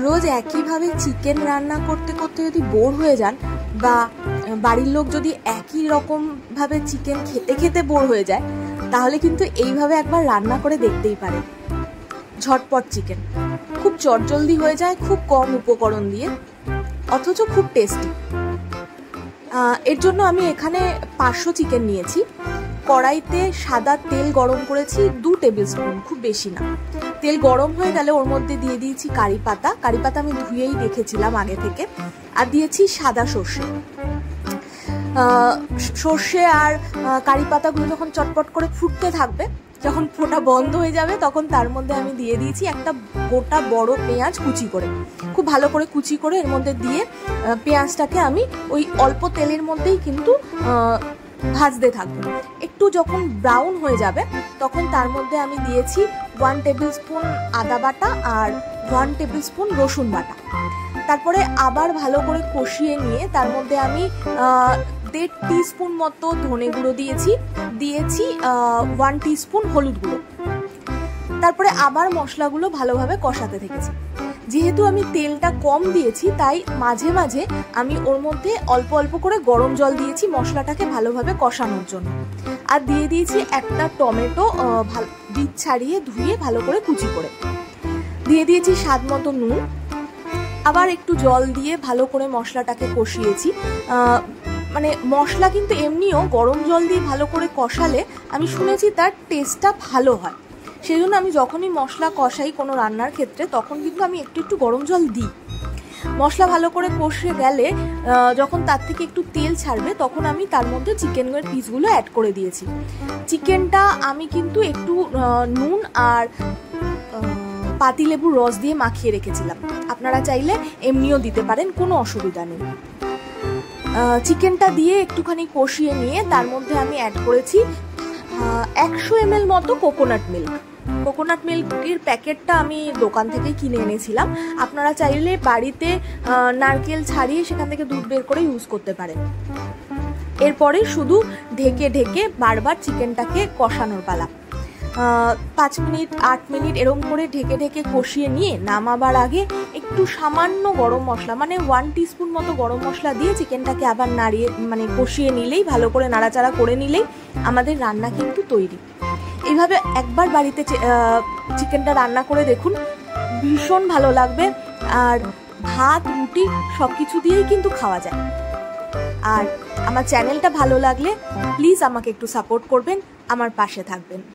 রোজ একইভাবে চিকেন রান্না করতে করতে যদি বোর হয়ে যান বা বাড়ির লোক যদি একই রকমভাবে চিকেন খেতে খেতে বোর হয়ে যায়, তাহলে কিন্তু এইভাবে একবার রান্না করে দেখতেই পারেন। ঝটপট চিকেন, খুব চটজলদি হয়ে যায়, খুব কম উপকরণ দিয়ে, অথচ খুব টেস্টি। এর জন্য আমি এখানে 500 চিকেন নিয়েছি। কড়াইতে সাদা তেল গরম করেছি 2 টেবিল স্পুন, খুব বেশি না। তেল গরম হয়ে গেলে ওর মধ্যে দিয়ে দিয়েছি কারি পাতা। কারি পাতা আমি ধুয়েই রেখেছিলাম আগে থেকে। আর দিয়েছি সাদা সর্ষে। সর্ষে আর কারি পাতাগুলো যখন চটপট করে ফুটতে থাকবে, যখন ফোটা বন্ধ হয়ে যাবে, তখন তার মধ্যে আমি দিয়ে দিয়েছি একটা গোটা বড় পেঁয়াজ কুচি করে, খুব ভালো করে কুচি করে এর মধ্যে দিয়ে পেঁয়াজটাকে আমি ওই অল্প তেলের মধ্যেই কিন্তু ভাজতে থাকবো। একটু যখন ব্রাউন হয়ে যাবে তখন তার মধ্যে আমি দিয়েছি 1 টেবিল স্পুন আদা বাটা আর 1 টেবিল স্পুন রসুন বাটা। তারপরে আবার ভালো করে কষিয়ে নিয়ে তার মধ্যে আমি 1.5 টিস্পুন মতো ধনে গুঁড়ো দিয়েছি 1 টিস্পুন হলুদ গুঁড়ো। তারপরে আবার মশলাগুলো ভালোভাবে কষাতে থেকেছি। যেহেতু আমি তেলটা কম দিয়েছি, তাই মাঝে মাঝে আমি ওর মধ্যে অল্প অল্প করে গরম জল দিয়েছি মশলাটাকে ভালোভাবে কষানোর জন্য। আর দিয়ে দিয়েছি একটা টমেটো বীজ ছাড়িয়ে ধুয়ে ভালো করে কুচি করে। দিয়ে দিয়েছি স্বাদ মতো নুন। আবার একটু জল দিয়ে ভালো করে মশলাটাকে কষিয়েছি। মানে মশলা কিন্তু এমনিও গরম জল দিয়ে ভালো করে কষালে আমি শুনেছি তার টেস্টটা ভালো হয়। সেই জন্য আমি যখনই মশলা কষাই কোনো রান্নার ক্ষেত্রে, তখন কিন্তু আমি একটু গরম জল দিই। মশলা ভালো করে কষে গেলে যখন তার থেকে একটু তেল ছাড়বে, তখন আমি তার মধ্যে চিকেনের পিসগুলো অ্যাড করে দিয়েছি। চিকেনটা আমি কিন্তু একটু নুন আর পাতিলেবুর রস দিয়ে মাখিয়ে রেখেছিলাম। আপনারা চাইলে এমনিও দিতে পারেন, কোনো অসুবিধা নেই। চিকেনটা দিয়ে একটুখানি কষিয়ে নিয়ে তার মধ্যে আমি অ্যাড করেছি 100 ml মতো কোকোনাট মিল্ক। কোকোনাট মিল্কের প্যাকেটটা আমি দোকান থেকে কিনে এনেছিলাম। আপনারা চাইলে বাড়িতে নারকেল ছাড়িয়ে সেখান থেকে দুধ বের করে ইউজ করতে পারেন। এরপরে শুধু ঢেকে ঢেকে বারবার চিকেনটাকে কষানোর পালা। 5 মিনিট 8 মিনিট এরকম করে ঢেকে ঢেকে কষিয়ে নিয়ে নামাবার আগে একটু সামান্য গরম মশলা, মানে 1 টিস্পুন মতো গরম মশলা দিয়ে চিকেনটাকে আবার নাড়িয়ে কষিয়ে নিলেই, ভালো করে নাড়াচাড়া করে নিলেই আমাদের রান্না কিন্তু তৈরি। এইভাবে একবার বাড়িতে চিকেনটা রান্না করে দেখুন, ভীষণ ভালো লাগবে। আর ভাত, রুটি সব কিছু দিয়েই কিন্তু খাওয়া যায়। আর আমার চ্যানেলটা ভালো লাগলে প্লিজ আমাকে একটু সাপোর্ট করবেন, আমার পাশে থাকবেন।